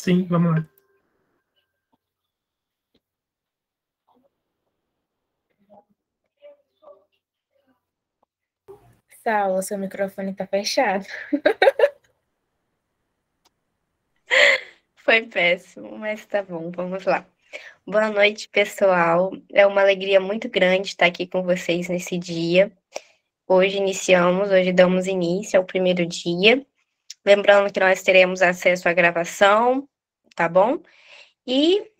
Sim, vamos lá. Saulo, seu microfone está fechado. Foi péssimo, mas tá bom, vamos lá. Boa noite, pessoal. É uma alegria muito grande estar aqui com vocês nesse dia. Hoje damos início ao primeiro dia. Lembrando que nós teremos acesso à gravação, tá bom? E,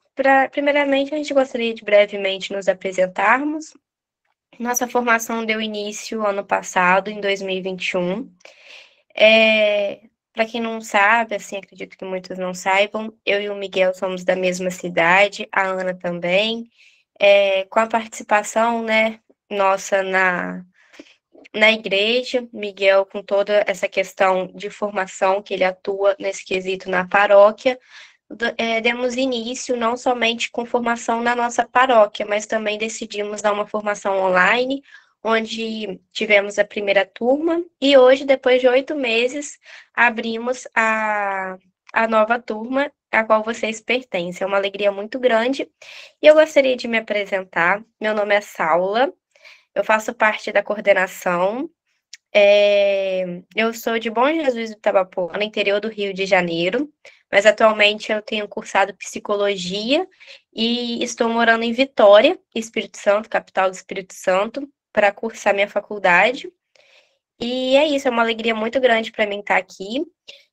primeiramente, a gente gostaria de brevemente nos apresentarmos. Nossa formação deu início ano passado, em 2021. Para quem não sabe, assim, acredito que muitos não saibam, eu e o Miguel somos da mesma cidade, a Ana também, com a participação, né, nossa na igreja, Miguel com toda essa questão de formação que ele atua nesse quesito na paróquia, demos início não somente com formação na nossa paróquia, mas também decidimos dar uma formação online, onde tivemos a primeira turma, e hoje, depois de 8 meses, abrimos a nova turma, a qual vocês pertencem. É uma alegria muito grande. E eu gostaria de me apresentar. Meu nome é Saula, eu faço parte da coordenação. Eu sou de Bom Jesus do Tabapuã, no interior do Rio de Janeiro, mas atualmente eu tenho cursado psicologia e estou morando em Vitória, Espírito Santo, capital do Espírito Santo, para cursar minha faculdade. E é isso, é uma alegria muito grande para mim estar aqui.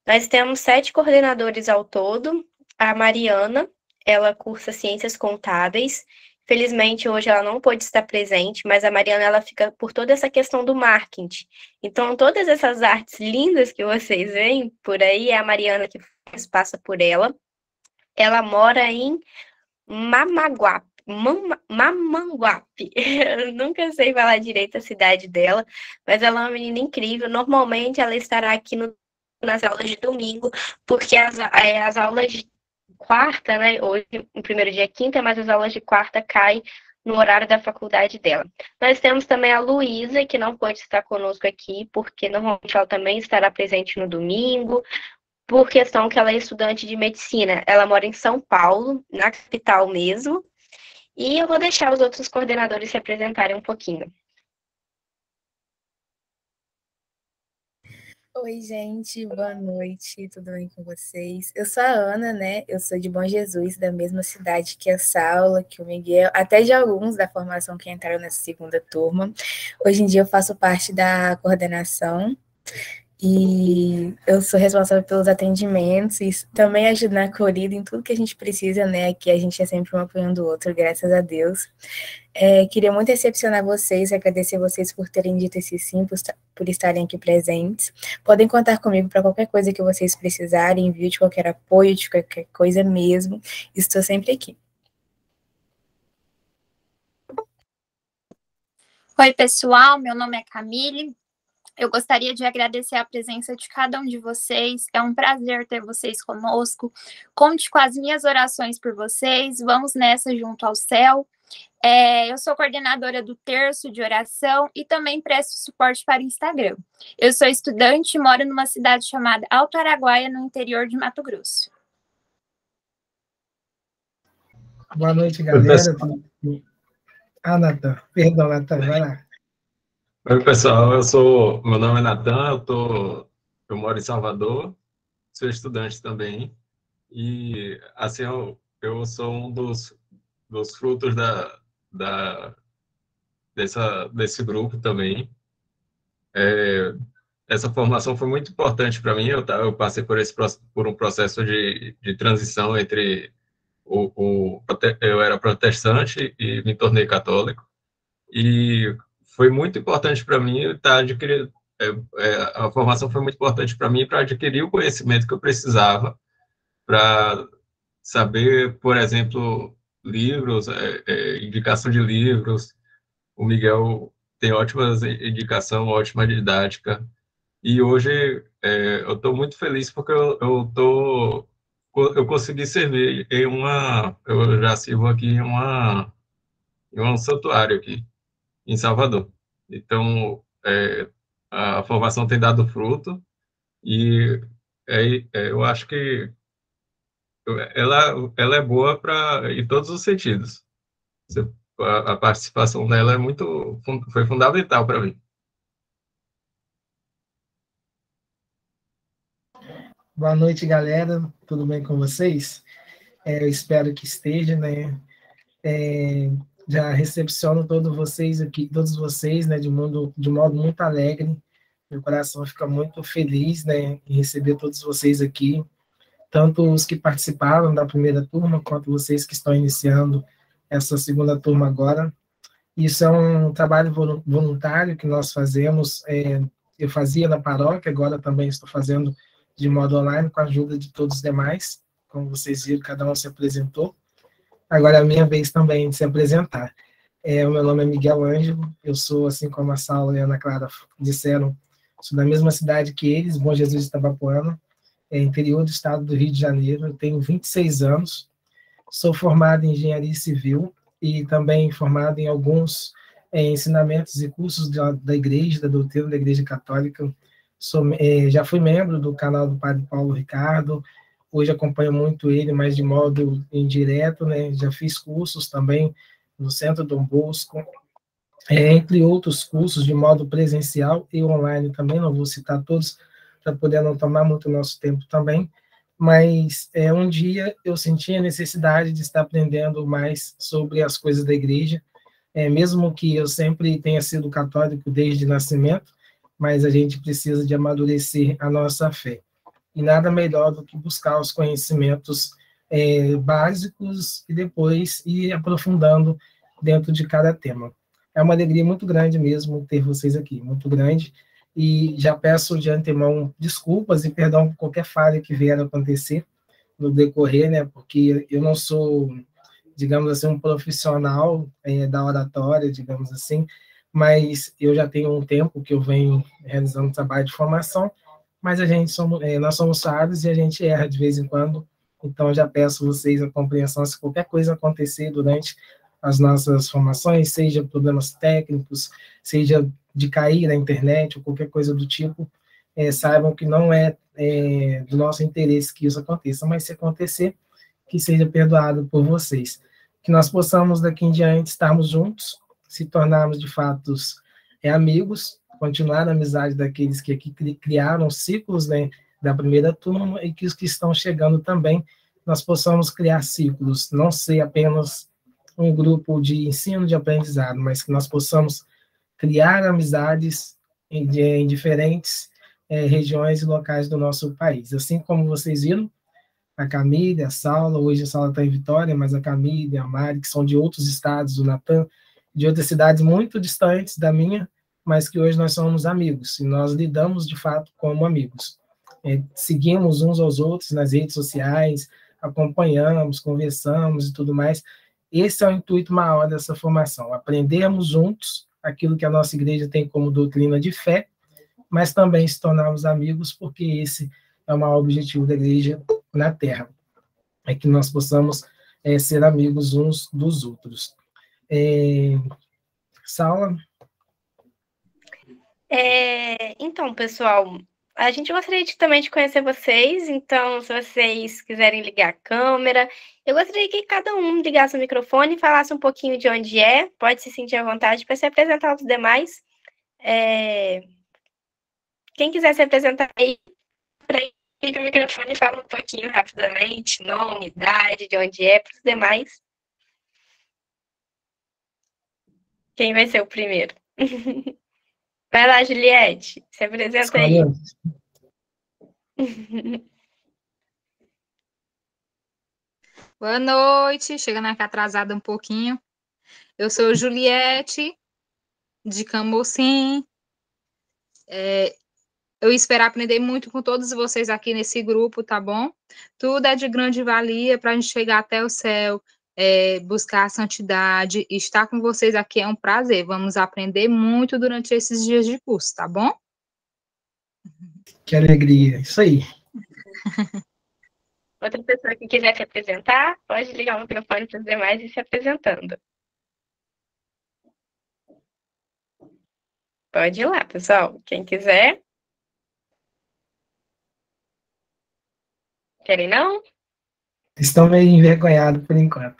Nós temos 7 coordenadores ao todo. A Mariana, ela cursa Ciências Contábeis. Felizmente, hoje ela não pôde estar presente, mas a Mariana, ela fica por toda essa questão do marketing. Então, todas essas artes lindas que vocês veem por aí, é a Mariana que faz, passa por ela. Ela mora em Mamaguape. Mamanguape. Eu nunca sei falar direito a cidade dela, mas ela é uma menina incrível. Normalmente ela estará aqui nas aulas de domingo, porque as aulas de quarta, né? Hoje, o primeiro dia é quinta, mas as aulas de quarta caem no horário da faculdade dela. Nós temos também a Luísa, que não pode estar conosco aqui, porque normalmente ela também estará presente no domingo, por questão que ela é estudante de medicina. Ela mora em São Paulo, na capital mesmo, e eu vou deixar os outros coordenadores se apresentarem um pouquinho. Oi, gente, boa noite, tudo bem com vocês? Eu sou a Ana, né? Eu sou de Bom Jesus, da mesma cidade que a Saula, que o Miguel, até de alguns da formação que entraram nessa segunda turma. Hoje em dia eu faço parte da coordenação e eu sou responsável pelos atendimentos e também ajudo na acolhida em tudo que a gente precisa, né? Aqui a gente é sempre um apoiando o outro, graças a Deus. Queria muito decepcionar vocês, agradecer vocês por terem dito esse sim, por estarem aqui presentes. Podem contar comigo para qualquer coisa que vocês precisarem, envio de qualquer apoio, de qualquer coisa mesmo. Estou sempre aqui. Oi, pessoal, meu nome é Camille. Eu gostaria de agradecer a presença de cada um de vocês. É um prazer ter vocês conosco. Conte com as minhas orações por vocês. Vamos nessa junto ao céu. Eu sou coordenadora do terço de oração e também presto suporte para o Instagram. Eu sou estudante e moro numa cidade chamada Alto Araguaia, no interior de Mato Grosso. Boa noite, galera. Natan. Perdão, Natan, vai lá. Oi, pessoal. Meu nome é Natan, eu moro em Salvador, sou estudante também. E, assim, eu sou um dos frutos desse grupo também. Essa formação foi muito importante para mim. Eu passei por um processo de transição entre eu era protestante e me tornei católico. E foi muito importante para mim estar adquirindo. A formação foi muito importante para mim para adquirir o conhecimento que eu precisava para saber, por exemplo, livros, indicação de livros. O Miguel tem ótimas indicação, ótima didática. E hoje eu estou muito feliz porque eu consegui servir eu já sirvo aqui em um santuário aqui em Salvador. Então, a formação tem dado fruto e eu acho que ela é boa em todos os sentidos. A participação dela foi fundamental para mim. Boa noite, galera. Tudo bem com vocês? Eu espero que esteja, né? Já recepciono todos vocês aqui, né, de modo muito alegre. Meu coração fica muito feliz, né, em receber todos vocês aqui, tanto os que participaram da primeira turma, quanto vocês que estão iniciando essa segunda turma agora. Isso é um trabalho voluntário que nós fazemos, eu fazia na paróquia, agora também estou fazendo de modo online, com a ajuda de todos os demais. Como vocês viram, cada um se apresentou. Agora é a minha vez também de se apresentar. O meu nome é Miguel Ângelo, eu sou, assim como a Saulo e a Ana Clara disseram, sou da mesma cidade que eles, Bom Jesus de Itabapoana, interior do estado do Rio de Janeiro. Eu tenho 26 anos, sou formado em engenharia civil e também formado em alguns ensinamentos e cursos da igreja, da doutrina da Igreja Católica. Já fui membro do canal do Padre Paulo Ricardo, hoje acompanho muito ele, mas de modo indireto, né? Já fiz cursos também no Centro Dom Bosco, entre outros cursos de modo presencial e online também, não vou citar todos, para poder não tomar muito nosso tempo também, mas um dia eu senti a necessidade de estar aprendendo mais sobre as coisas da igreja, mesmo que eu sempre tenha sido católico desde nascimento, mas a gente precisa de amadurecer a nossa fé. E nada melhor do que buscar os conhecimentos básicos e depois ir aprofundando dentro de cada tema. É uma alegria muito grande mesmo ter vocês aqui, muito grande, e já peço de antemão desculpas e perdão por qualquer falha que vier a acontecer no decorrer, né, porque eu não sou, digamos assim, um profissional da oratória, digamos assim, mas eu já tenho um tempo que eu venho realizando trabalho de formação, mas nós somos sábios e a gente erra de vez em quando, então eu já peço a vocês a compreensão se qualquer coisa acontecer durante as nossas formações, seja problemas técnicos, seja de cair na internet ou qualquer coisa do tipo, saibam que não é do nosso interesse que isso aconteça, mas se acontecer, que seja perdoado por vocês. Que nós possamos daqui em diante estarmos juntos, se tornarmos de fato amigos, continuar a amizade daqueles que aqui criaram ciclos, né, da primeira turma, e que os que estão chegando também, nós possamos criar ciclos, não ser apenas um grupo de ensino, de aprendizado, mas que nós possamos criar amizades em diferentes regiões e locais do nosso país. Assim como vocês viram, a Camille, a Saula, hoje a Saula está em Vitória, mas a Camille, a Mari, que são de outros estados, o Natan, de outras cidades muito distantes da minha, mas que hoje nós somos amigos, e nós lidamos, de fato, como amigos. Seguimos uns aos outros nas redes sociais, acompanhamos, conversamos e tudo mais. Esse é o intuito maior dessa formação, aprendermos juntos aquilo que a nossa igreja tem como doutrina de fé, mas também se tornarmos amigos, porque esse é o maior objetivo da igreja na Terra, é que nós possamos ser amigos uns dos outros. Saula? Então, pessoal, a gente gostaria também de conhecer vocês, então, se vocês quiserem ligar a câmera, eu gostaria que cada um ligasse o microfone e falasse um pouquinho de onde é, pode se sentir à vontade para se apresentar aos demais. Quem quiser se apresentar aí, liga o microfone e fala um pouquinho rapidamente, nome, idade, de onde é, para os demais. Quem vai ser o primeiro? Vai lá, Juliette, se apresenta aí. Boa noite, chegando aqui atrasada um pouquinho. Eu sou Juliette, de Camocim. Eu espero aprender muito com todos vocês aqui nesse grupo, tá bom? Tudo é de grande valia para a gente chegar até o céu, buscar a santidade. E estar com vocês aqui é um prazer. Vamos aprender muito durante esses dias de curso, tá bom? Que alegria, isso aí. Outra pessoa que quiser se apresentar, pode ligar o microfone para os demais e se apresentando. Pode ir lá, pessoal. Quem quiser. Querem não? Estão meio envergonhados por enquanto.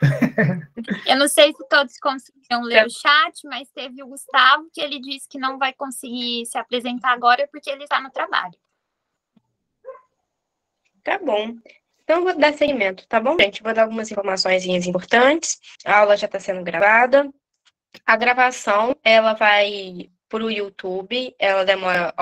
Eu não sei se todos conseguiram ler o chat, mas teve o Gustavo, que ele disse que não vai conseguir se apresentar agora porque ele está no trabalho. Tá bom. Então, eu vou dar seguimento, tá bom, gente? Vou dar algumas informações importantes. A aula já está sendo gravada. A gravação, ela vai para o YouTube. Ela demora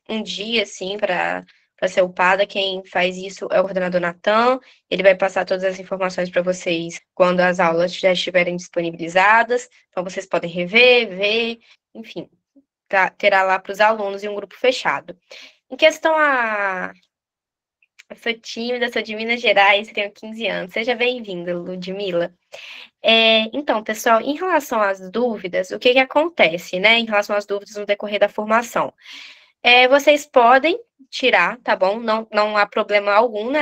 um dia, assim, para ser upada. Quem faz isso é o coordenador Natan. Ele vai passar todas as informações para vocês quando as aulas já estiverem disponibilizadas. Então, vocês podem rever, ver, enfim. Terá lá para os alunos em um grupo fechado. Em questão eu sou tímida, sou de Minas Gerais, tenho 15 anos. Seja bem-vinda, Ludmila. Então, pessoal, em relação às dúvidas, o que acontece, né? Em relação às dúvidas no decorrer da formação. Vocês podem tirar, tá bom? Não há problema algum, né,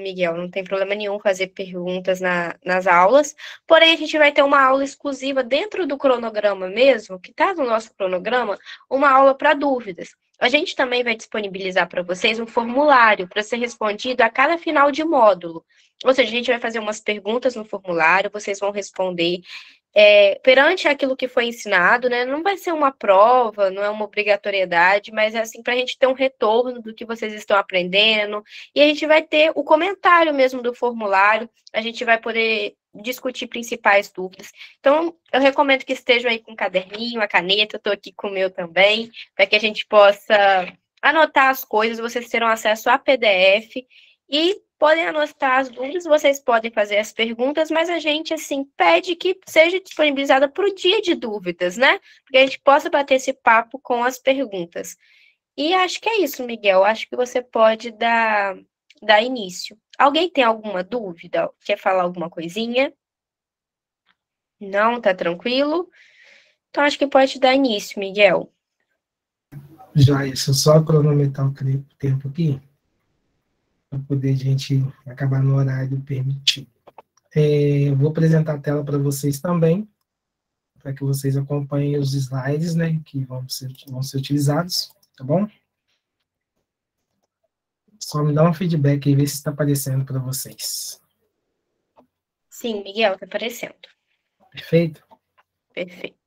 Miguel? Não tem problema nenhum fazer perguntas nas aulas. Porém, a gente vai ter uma aula exclusiva dentro do cronograma mesmo, que está no nosso cronograma, uma aula para dúvidas. A gente também vai disponibilizar para vocês um formulário para ser respondido a cada final de módulo. Ou seja, a gente vai fazer umas perguntas no formulário, vocês vão responder perante aquilo que foi ensinado, né? Não vai ser uma prova, não é uma obrigatoriedade, mas é assim para a gente ter um retorno do que vocês estão aprendendo, e a gente vai ter o comentário mesmo do formulário, a gente vai poder discutir principais dúvidas. Então, eu recomendo que estejam aí com um caderninho, a caneta, eu estou aqui com o meu também, para que a gente possa anotar as coisas, vocês terão acesso a PDF, e podem anotar as dúvidas, vocês podem fazer as perguntas, mas a gente, assim, pede que seja disponibilizada para o dia de dúvidas, né? Porque a gente possa bater esse papo com as perguntas. E acho que é isso, Miguel. Acho que você pode dar início. Alguém tem alguma dúvida? Quer falar alguma coisinha? Não? Tá tranquilo? Então, acho que pode dar início, Miguel. Já isso, só cronometrar o tempo aqui, para poder a gente acabar no horário permitido. Vou apresentar a tela para vocês também, para que vocês acompanhem os slides, né, que vão ser utilizados, tá bom? Só me dá um feedback e ver se está aparecendo para vocês. Sim, Miguel, está aparecendo. Perfeito? Perfeito.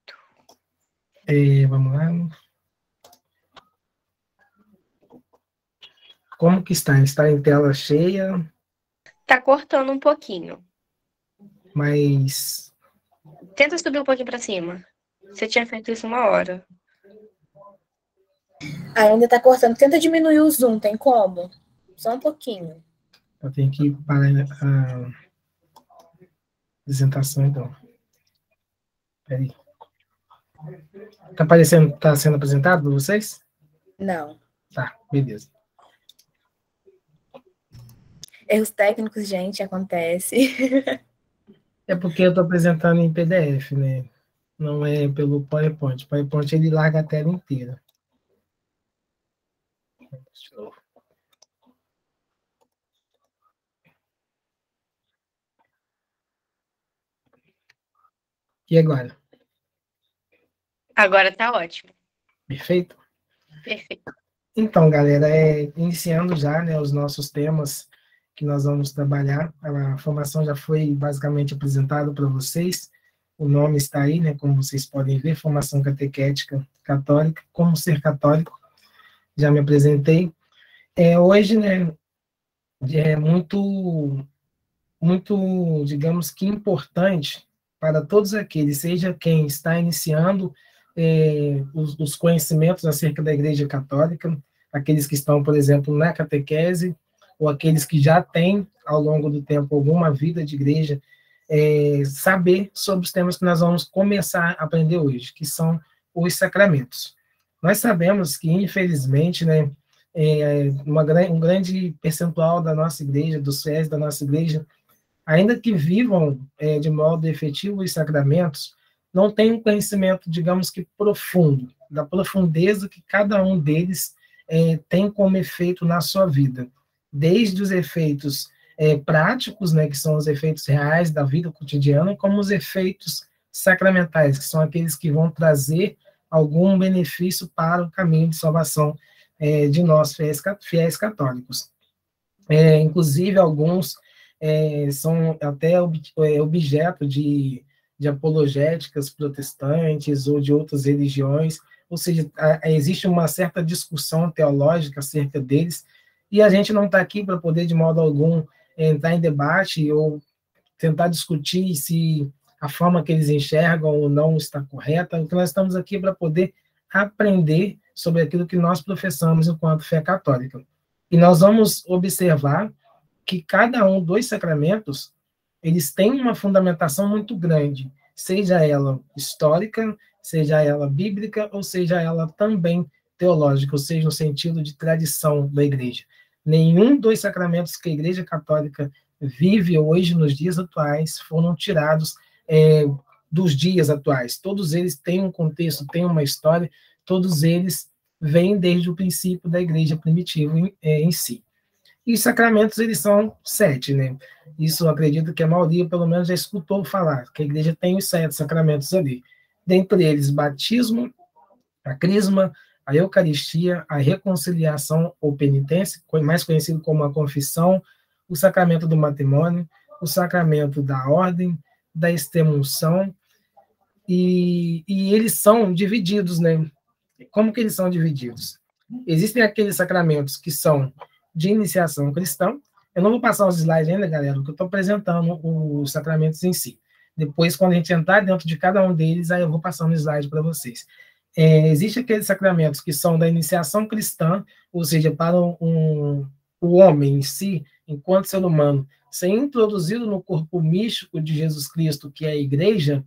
Vamos lá. Como que está? Está em tela cheia? Está cortando um pouquinho. Mas... Tenta subir um pouquinho para cima. Você tinha feito isso uma hora. Ainda está cortando. Tenta diminuir o zoom, tem como? Só um pouquinho. Eu tenho que parar a apresentação, então. Espera aí. Está sendo apresentado para vocês? Não. Tá, beleza. Erros técnicos, gente, acontece. É porque eu estou apresentando em PDF, né? Não é pelo PowerPoint. O PowerPoint, ele larga a tela inteira. E agora? Agora tá ótimo. Perfeito? Perfeito. Então, galera, iniciando já, né, os nossos temas que nós vamos trabalhar. A formação já foi basicamente apresentada para vocês. O nome está aí, né, como vocês podem ver, Formação Catequética Católica, Como Ser Católico. Já me apresentei. Hoje, né, é muito, digamos que importante para todos aqueles, seja quem está iniciando os conhecimentos acerca da Igreja Católica, aqueles que estão, por exemplo, na catequese, ou aqueles que já têm, ao longo do tempo, alguma vida de igreja, saber sobre os temas que nós vamos começar a aprender hoje, que são os sacramentos. Nós sabemos que, infelizmente, né, um grande percentual da nossa igreja, dos fiéis da nossa igreja, ainda que vivam de modo efetivo os sacramentos, não tem um conhecimento, digamos que profundo, da profundeza que cada um deles tem como efeito na sua vida. Desde os efeitos práticos, né, que são os efeitos reais da vida cotidiana, como os efeitos sacramentais, que são aqueles que vão trazer algum benefício para o caminho de salvação de nós, fiéis católicos. Inclusive, alguns são até objeto de apologéticas protestantes ou de outras religiões, ou seja, existe uma certa discussão teológica acerca deles, e a gente não está aqui para poder, de modo algum, entrar em debate ou tentar discutir se a forma que eles enxergam ou não está correta. Então, nós estamos aqui para poder aprender sobre aquilo que nós professamos enquanto fé católica. E nós vamos observar que cada um dos sacramentos, eles têm uma fundamentação muito grande, seja ela histórica, seja ela bíblica, ou seja ela também teológica, ou seja, no sentido de tradição da igreja. Nenhum dos sacramentos que a Igreja Católica vive hoje, nos dias atuais, foram tirados dos dias atuais. Todos eles têm um contexto, têm uma história, todos eles vêm desde o princípio da igreja primitiva em si. E os sacramentos, eles são 7, né? Isso eu acredito que a maioria, pelo menos, já escutou falar, que a igreja tem os 7 sacramentos ali. Dentre eles, batismo, a crisma, a eucaristia, a reconciliação ou penitência, mais conhecido como a confissão, o sacramento do matrimônio, o sacramento da ordem, da extrema-unção, e eles são divididos, né? Como que eles são divididos? Existem aqueles sacramentos que são de iniciação cristã. Eu não vou passar os slides ainda, galera, porque eu estou apresentando os sacramentos em si. Depois, quando a gente entrar dentro de cada um deles, aí eu vou passar um slide para vocês. Existem aqueles sacramentos que são da iniciação cristã, ou seja, para o homem em si, enquanto ser humano, ser introduzido no corpo místico de Jesus Cristo, que é a igreja,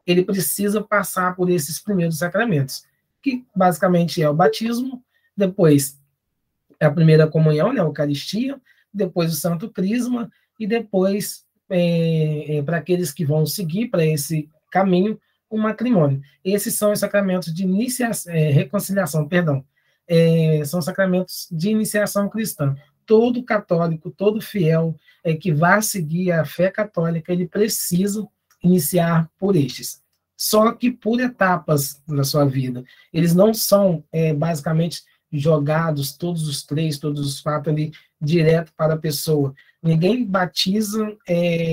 ele precisa passar por esses primeiros sacramentos, que basicamente é o batismo, depois a primeira comunhão, né, a Eucaristia, depois o Santo Crisma, e depois, para aqueles que vão seguir para esse caminho, o matrimônio. Esses são os sacramentos de reconciliação, perdão. São sacramentos de iniciação cristã. Todo católico, todo fiel que vá seguir a fé católica, ele precisa iniciar por estes. Só que por etapas na sua vida. Eles não são, basicamente, jogados, todos os 3, todos os 4 ali, direto para a pessoa. Ninguém batiza,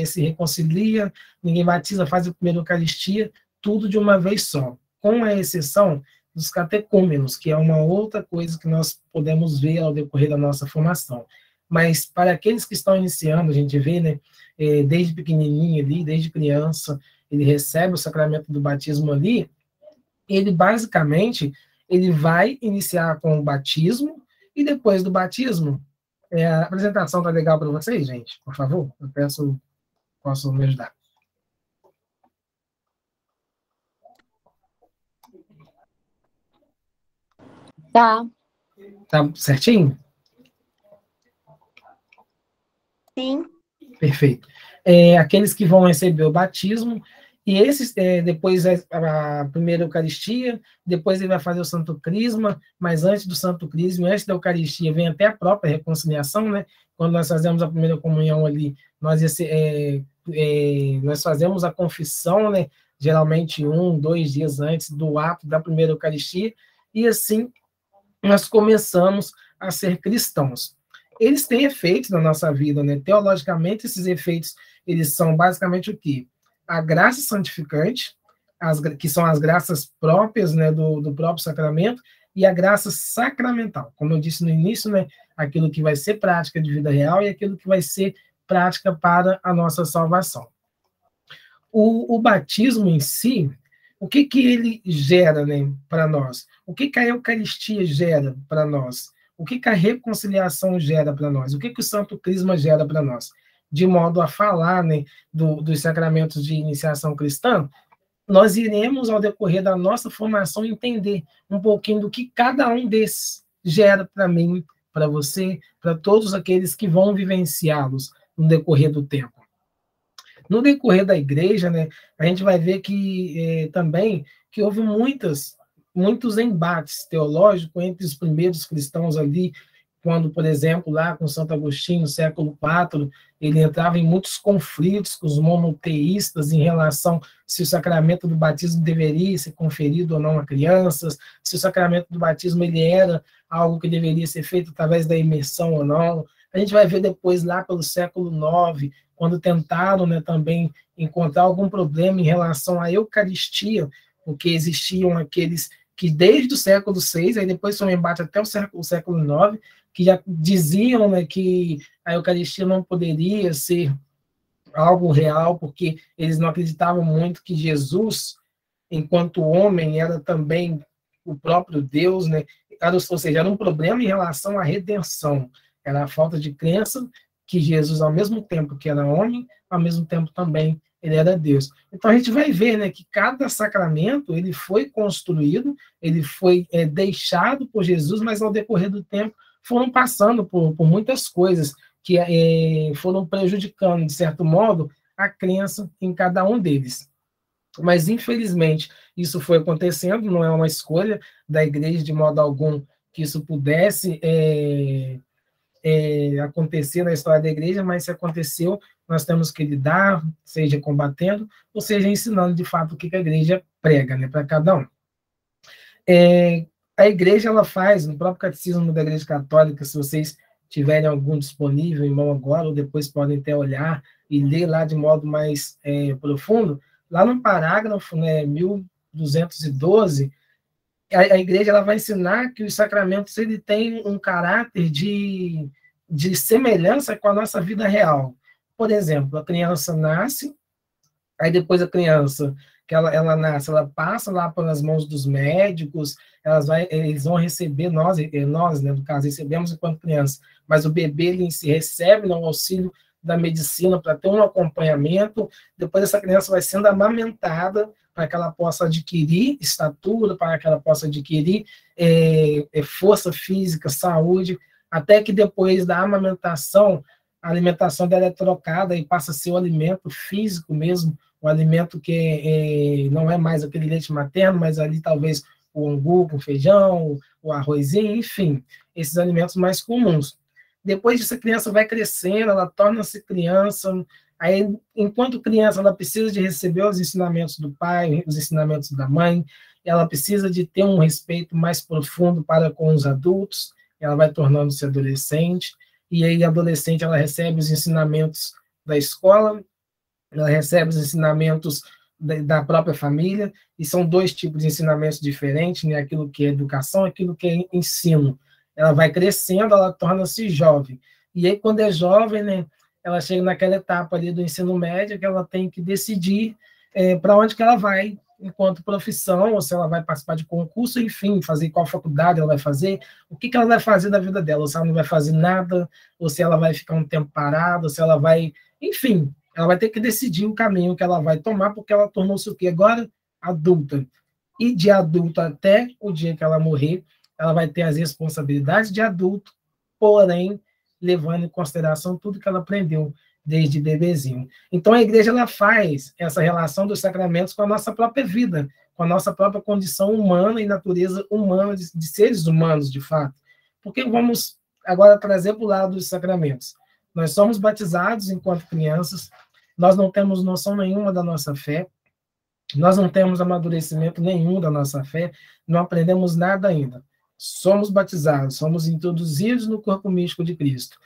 se reconcilia, ninguém batiza, faz a primeira Eucaristia, tudo de uma vez só, com a exceção dos catecúmenos, que é uma outra coisa que nós podemos ver ao decorrer da nossa formação. Mas para aqueles que estão iniciando, a gente vê, né, desde pequenininho ali, desde criança, ele recebe o sacramento do batismo ali, ele basicamente, ele vai iniciar com o batismo, e depois do batismo, a apresentação está legal para vocês, gente? Por favor, eu peço, posso me ajudar. Tá. Tá certinho? Sim. Perfeito. Aqueles que vão receber o batismo, e esses, depois a primeira Eucaristia, depois ele vai fazer o Santo Crisma, mas antes do Santo Crisma, antes da Eucaristia, vem até a própria reconciliação, né? Quando nós fazemos a primeira comunhão ali, nós fazemos a confissão, né? Geralmente 1, 2 dias antes do ato da primeira Eucaristia, e assim nós começamos a ser cristãos. Eles têm efeitos na nossa vida, né? Teologicamente, esses efeitos, eles são basicamente o quê? A graça santificante, que são as graças próprias, né, do próprio sacramento, e a graça sacramental. Como eu disse no início, né, aquilo que vai ser prática de vida real e aquilo que vai ser prática para a nossa salvação. O batismo em si, o que ele gera, né, para nós? O que a Eucaristia gera para nós? O que a reconciliação gera para nós? O que o Santo Crisma gera para nós? De modo a falar, né, dos sacramentos de iniciação cristã, nós iremos, ao decorrer da nossa formação, entender um pouquinho do que cada um desses gera para mim, para você, para todos aqueles que vão vivenciá-los no decorrer do tempo. No decorrer da igreja, né, a gente vai ver que também que houve muitos embates teológicos entre os primeiros cristãos ali, quando, por exemplo, lá com Santo Agostinho, no século IV, ele entrava em muitos conflitos com os monoteístas em relação se o sacramento do batismo deveria ser conferido ou não a crianças, se o sacramento do batismo ele era algo que deveria ser feito através da imersão ou não. A gente vai ver depois, lá pelo século IX, quando tentaram, né, também encontrar algum problema em relação à Eucaristia, porque existiam aqueles que desde o século VI, aí depois foi um embate até o século IX, que já diziam, né, que a Eucaristia não poderia ser algo real, porque eles não acreditavam muito que Jesus, enquanto homem, era também o próprio Deus, né? Ou seja, era um problema em relação à redenção, era a falta de crença que Jesus, ao mesmo tempo que era homem, ao mesmo tempo também ele era Deus. Então a gente vai ver, né, que cada sacramento ele foi construído, ele foi deixado por Jesus, mas ao decorrer do tempo foram passando por muitas coisas que foram prejudicando, de certo modo, a crença em cada um deles. Mas, infelizmente, isso foi acontecendo, não é uma escolha da igreja, de modo algum, que isso pudesse acontecer na história da igreja, mas se aconteceu, nós temos que lidar, seja combatendo, ou seja, ensinando, de fato, o que a igreja prega, né, para cada um. A igreja, ela faz, no próprio catecismo da Igreja Católica, se vocês tiverem algum disponível em mão agora, ou depois podem até olhar e ler lá de modo mais profundo, lá no parágrafo, né, 1212, a igreja ela vai ensinar que os sacramentos ele tem um caráter de semelhança com a nossa vida real. Por exemplo, a criança nasce, aí depois a criança, que ela nasce, ela passa lá pelas mãos dos médicos, eles vão receber, nós, né, no caso, recebemos enquanto criança, mas o bebê ele se recebe no auxílio da medicina para ter um acompanhamento, depois essa criança vai sendo amamentada para que ela possa adquirir estatura, para que ela possa adquirir força física, saúde, até que depois da amamentação, a alimentação dela é trocada e passa a ser o alimento físico mesmo, o alimento que não é mais aquele leite materno, mas ali talvez o angu com feijão, o arrozinho, enfim, esses alimentos mais comuns. Depois disso, a criança vai crescendo, ela torna-se criança, aí, enquanto criança, ela precisa de receber os ensinamentos do pai, os ensinamentos da mãe, ela precisa de ter um respeito mais profundo para com os adultos, ela vai tornando-se adolescente, e aí, adolescente, ela recebe os ensinamentos da escola, ela recebe os ensinamentos da própria família, e são dois tipos de ensinamentos diferentes, né? Aquilo que é educação, aquilo que é ensino. Ela vai crescendo, ela torna-se jovem. E aí, quando é jovem, né, ela chega naquela etapa ali do ensino médio, que ela tem que decidir para onde que ela vai, enquanto profissão, ou se ela vai participar de concurso, enfim, fazer qual faculdade ela vai fazer, o que ela vai fazer da vida dela, ou se ela não vai fazer nada, ou se ela vai ficar um tempo parada, ou se ela vai... Enfim, ela vai ter que decidir o caminho que ela vai tomar, porque ela tornou-se o quê? Agora, adulta. E de adulta até o dia que ela morrer, ela vai ter as responsabilidades de adulto, porém, levando em consideração tudo que ela aprendeu desde bebezinho. Então, a igreja ela faz essa relação dos sacramentos com a nossa própria vida, com a nossa própria condição humana e natureza humana, de seres humanos, de fato. Porque vamos agora trazer para o lado dos sacramentos. Nós somos batizados enquanto crianças, nós não temos noção nenhuma da nossa fé, nós não temos amadurecimento nenhum da nossa fé, não aprendemos nada ainda. Somos batizados, somos introduzidos no corpo místico de Cristo.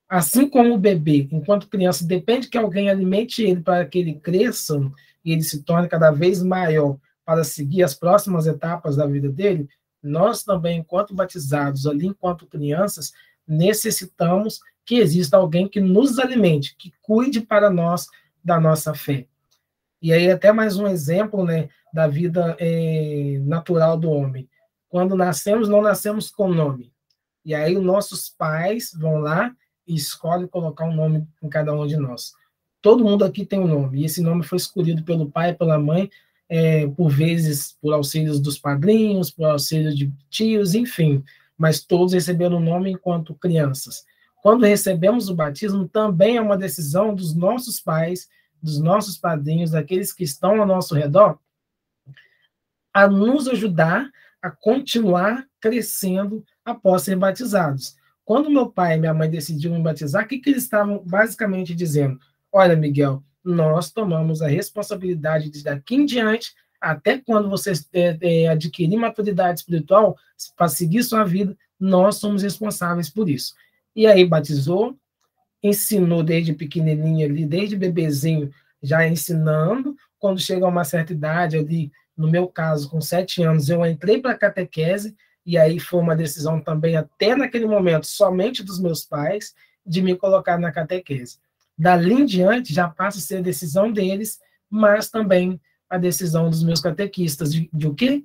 Assim como o bebê, enquanto criança, depende que alguém alimente ele para que ele cresça e ele se torne cada vez maior para seguir as próximas etapas da vida dele, nós também, enquanto batizados, ali enquanto crianças, necessitamos que exista alguém que nos alimente, que cuide para nós da nossa fé. E aí até mais um exemplo, né, da vida natural do homem. Quando nascemos, não nascemos com nome. E aí os nossos pais vão lá e escolhem colocar um nome em cada um de nós. Todo mundo aqui tem um nome, e esse nome foi escolhido pelo pai e pela mãe, por vezes por auxílios dos padrinhos, por auxílio de tios, enfim, mas todos receberam o nome enquanto crianças. Quando recebemos o batismo, também é uma decisão dos nossos pais, dos nossos padrinhos, daqueles que estão ao nosso redor, a nos ajudar a continuar crescendo após serem batizados. Quando meu pai e minha mãe decidiram me batizar, o que eles estavam basicamente dizendo? Olha, Miguel, nós tomamos a responsabilidade de daqui em diante, até quando você adquirir maturidade espiritual, para seguir sua vida, nós somos responsáveis por isso. E aí batizou, ensinou desde pequenininho ali, desde bebezinho, já ensinando. Quando chega a uma certa idade ali, no meu caso, com 7 anos, eu entrei para a catequese, e aí foi uma decisão também, até naquele momento, somente dos meus pais, de me colocar na catequese. Dali em diante, já passa a ser a decisão deles, mas também a decisão dos meus catequistas, de o quê?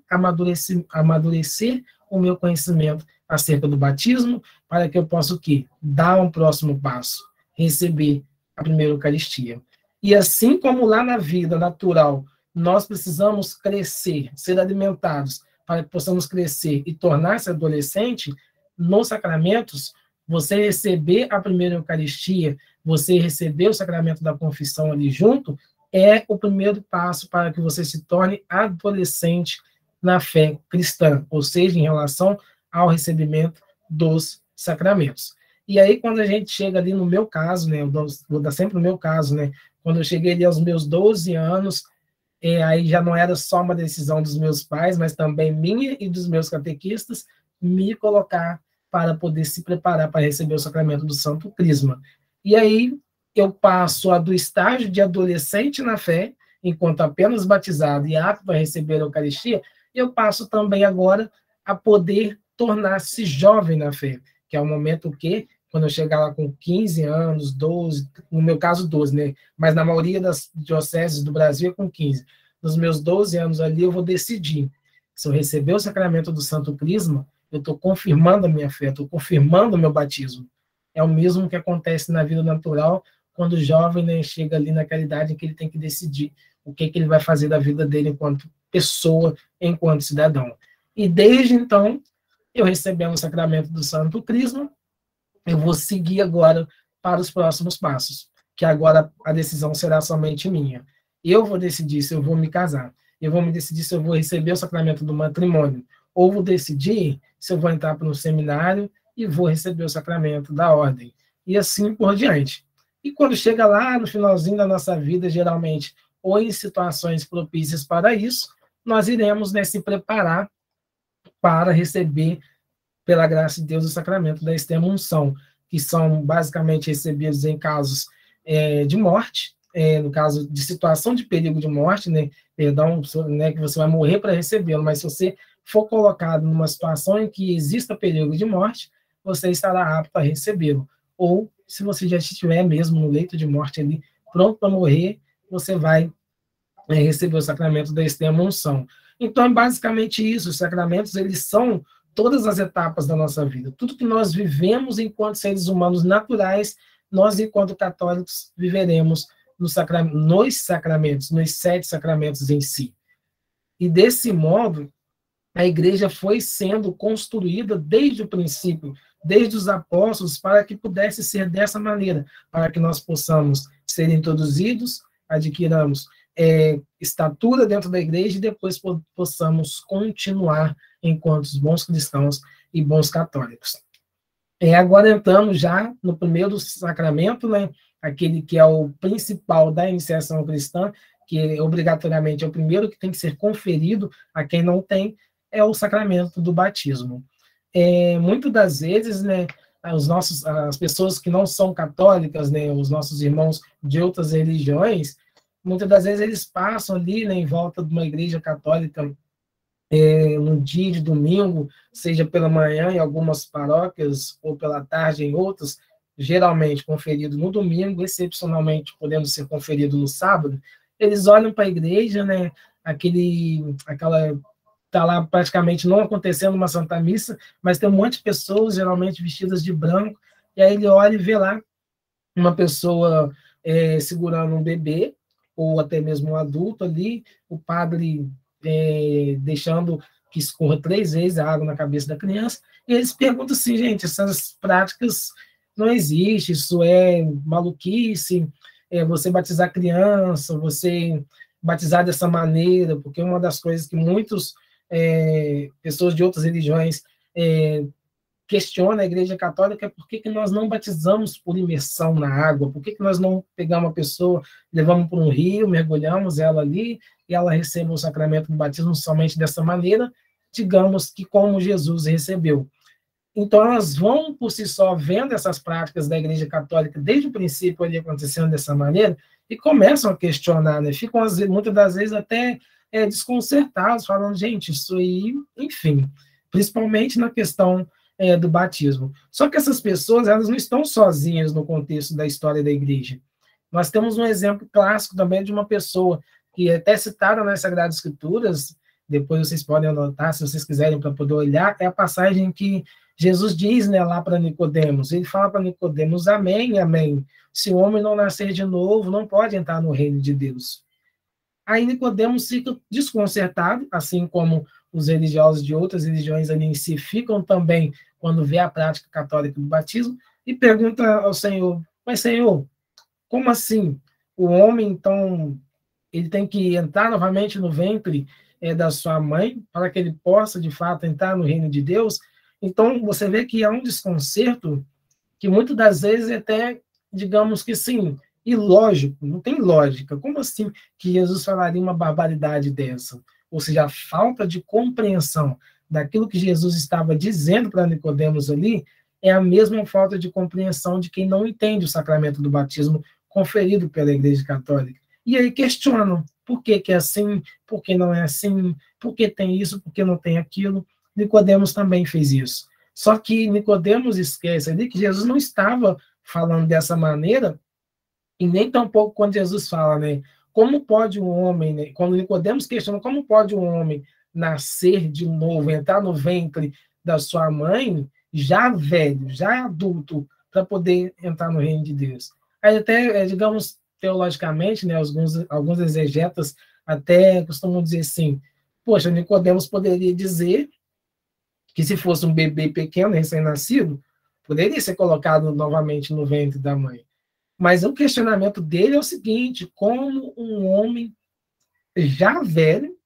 Amadurecer o meu conhecimento acerca do batismo, para que eu possa o quê? Dar um próximo passo, receber a primeira Eucaristia. E assim como lá na vida natural, nós precisamos crescer, ser alimentados, para que possamos crescer e tornar-se adolescente, nos sacramentos, você receber a primeira Eucaristia, você receber o sacramento da confissão ali junto, é o primeiro passo para que você se torne adolescente na fé cristã, ou seja, em relação ao recebimento dos sacramentos. E aí, quando a gente chega ali no meu caso, né, vou dar sempre no meu caso, né, quando eu cheguei ali aos meus 12 anos, aí já não era só uma decisão dos meus pais, mas também minha e dos meus catequistas, me colocar para poder se preparar para receber o sacramento do Santo Crisma. E aí eu passo do estágio de adolescente na fé, enquanto apenas batizado e apto para receber a Eucaristia, eu passo também agora a poder tornar-se jovem na fé, que é o momento que, quando eu chegar lá com 15 anos, 12, no meu caso 12, né? Mas na maioria das dioceses do Brasil é com 15. Nos meus 12 anos ali, eu vou decidir se eu receber o sacramento do Santo Crisma, eu estou confirmando a minha fé, estou confirmando o meu batismo. É o mesmo que acontece na vida natural, quando o jovem, né, chega ali naquela idade em que ele tem que decidir o que ele vai fazer da vida dele enquanto pessoa, enquanto cidadão. E desde então, eu recebendo o sacramento do Santo Crisma, eu vou seguir agora para os próximos passos, que agora a decisão será somente minha. Eu vou decidir se eu vou me casar, eu vou me decidir se eu vou receber o sacramento do matrimônio, ou vou decidir se eu vou entrar para um seminário e vou receber o sacramento da ordem, e assim por diante. E quando chega lá no finalzinho da nossa vida, geralmente, ou em situações propícias para isso, nós iremos, né, se preparar para receber, pela graça de Deus, o sacramento da extrema-unção, que são basicamente recebidos em casos de morte, no caso de situação de perigo de morte, né, perdão, né, que você vai morrer para recebê-lo, mas se você for colocado numa situação em que exista perigo de morte, você estará apto a recebê-lo. Ou, se você já estiver mesmo no leito de morte ali, pronto para morrer, você vai receber o sacramento da extrema-unção. Então, é basicamente isso. Os sacramentos, eles são todas as etapas da nossa vida. Tudo que nós vivemos enquanto seres humanos naturais, nós, enquanto católicos, viveremos nos sacramentos, nos 7 sacramentos em si. E, desse modo, a igreja foi sendo construída desde o princípio, desde os apóstolos, para que pudesse ser dessa maneira, para que nós possamos ser introduzidos, adquiramos estatura dentro da igreja e depois possamos continuar enquanto bons cristãos e bons católicos. Agora entramos já no primeiro sacramento, né, aquele que é o principal da iniciação cristã, que obrigatoriamente é o primeiro que tem que ser conferido a quem não tem, é o sacramento do batismo. Muitas das vezes, né, as pessoas que não são católicas, né, os nossos irmãos de outras religiões, muitas das vezes eles passam ali, né, em volta de uma igreja católica no dia de domingo, seja pela manhã em algumas paróquias ou pela tarde em outras, geralmente conferido no domingo, excepcionalmente podendo ser conferido no sábado. Eles olham para a igreja, né, está lá praticamente não acontecendo uma Santa Missa, mas tem um monte de pessoas, geralmente vestidas de branco, e aí ele olha e vê lá uma pessoa segurando um bebê, ou até mesmo um adulto ali, o padre deixando que escorra 3 vezes a água na cabeça da criança, e eles perguntam assim, gente, essas práticas não existem, isso é maluquice, você batizar criança, você batizar dessa maneira, porque uma das coisas que muitos pessoas de outras religiões questionam a Igreja Católica é por que nós não batizamos por imersão na água, por que nós não pegamos uma pessoa, levamos para um rio, mergulhamos ela ali, e ela recebe o sacramento do batismo somente dessa maneira, digamos que como Jesus recebeu. Então, elas vão, por si só, vendo essas práticas da Igreja Católica desde o princípio ali acontecendo dessa maneira, e começam a questionar, né? Ficam, muitas das vezes, até desconcertados, falando, gente, isso aí, enfim, principalmente na questão do batismo. Só que essas pessoas, elas não estão sozinhas no contexto da história da Igreja. Nós temos um exemplo clássico também de uma pessoa que é até citada nas Sagradas Escrituras, depois vocês podem anotar, se vocês quiserem, para poder olhar, é a passagem que Jesus diz, né, lá para Nicodemos. Ele fala para Nicodemos, amém, amém. Se o homem não nascer de novo, não pode entrar no reino de Deus. Aí Nicodemos fica desconcertado, assim como os religiosos de outras religiões ali em si ficam também quando vê a prática católica do batismo, e pergunta ao Senhor, mas Senhor, como assim? O homem, então, ele tem que entrar novamente no ventre da sua mãe para que ele possa, de fato, entrar no reino de Deus? Então, você vê que há um desconcerto que muitas das vezes é até, digamos que sim, ilógico, não tem lógica. Como assim que Jesus falaria uma barbaridade dessa? Ou seja, a falta de compreensão daquilo que Jesus estava dizendo para Nicodemos ali é a mesma falta de compreensão de quem não entende o sacramento do batismo conferido pela Igreja Católica. E aí questionam por que é assim, por que não é assim, por que tem isso, por que não tem aquilo. Nicodemos também fez isso. Só que Nicodemos esquece ali que Jesus não estava falando dessa maneira, e nem tampouco quando Jesus fala, né? Como pode um homem, né? Quando Nicodemos questiona como pode um homem nascer de novo, entrar no ventre da sua mãe, já velho, já adulto, para poder entrar no reino de Deus. Aí até, digamos, teologicamente, né, alguns exegetas até costumam dizer assim, poxa, Nicodemos poderia dizer que se fosse um bebê pequeno, recém-nascido, poderia ser colocado novamente no ventre da mãe. Mas o questionamento dele é o seguinte, como um homem já velho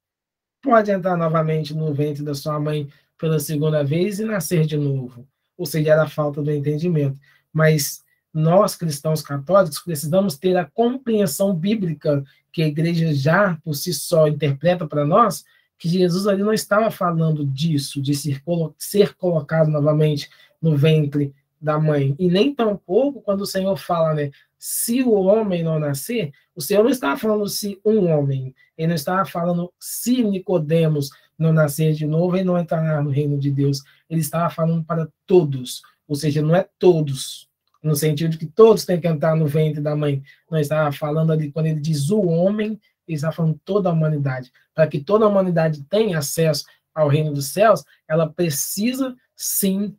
pode entrar novamente no ventre da sua mãe pela segunda vez e nascer de novo? Ou seja, era a falta do entendimento. Mas nós, cristãos católicos, precisamos ter a compreensão bíblica que a igreja já, por si só, interpreta para nós, que Jesus ali não estava falando disso, de ser colocado novamente no ventre da mãe. E nem tampouco quando o Senhor fala, né, se o homem não nascer, o Senhor não estava falando se um homem, ele não estava falando se Nicodemos não nascer de novo, ele não entrará no reino de Deus. Ele estava falando para todos, ou seja, não é todos, no sentido de que todos têm que entrar no ventre da mãe. Não estava falando ali, quando ele diz o homem, ele está falando toda a humanidade. Para que toda a humanidade tenha acesso ao reino dos céus, ela precisa, sim,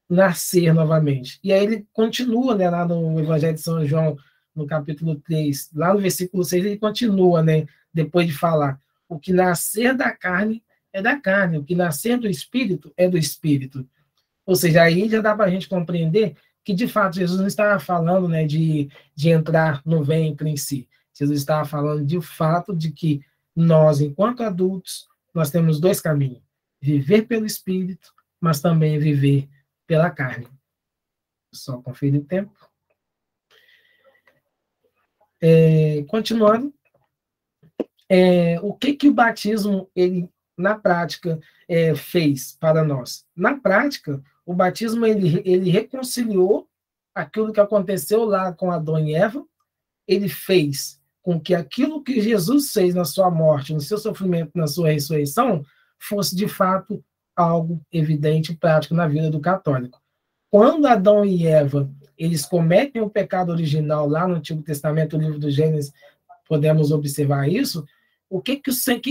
nascer novamente. E aí ele continua, né, lá no Evangelho de São João, no capítulo 3, lá no versículo 6, ele continua, né, depois de falar, o que nascer da carne é da carne, o que nascer do Espírito é do Espírito. Ou seja, aí já dá para a gente compreender que, de fato, Jesus não estava falando, né, de entrar no ventre em si. Jesus estava falando de fato de que nós, enquanto adultos, nós temos dois caminhos. Viver pelo Espírito, mas também viver pela carne. Só conferir o tempo. Continuando, o que o batismo, ele, na prática, fez para nós? Na prática, o batismo ele reconciliou aquilo que aconteceu lá com Adão e Eva, ele fez com que aquilo que Jesus fez na sua morte, no seu sofrimento, na sua ressurreição, fosse de fato algo evidente e prático na vida do católico. Quando Adão e Eva, eles cometem o pecado original lá no Antigo Testamento, o livro do Gênesis, podemos observar isso, o que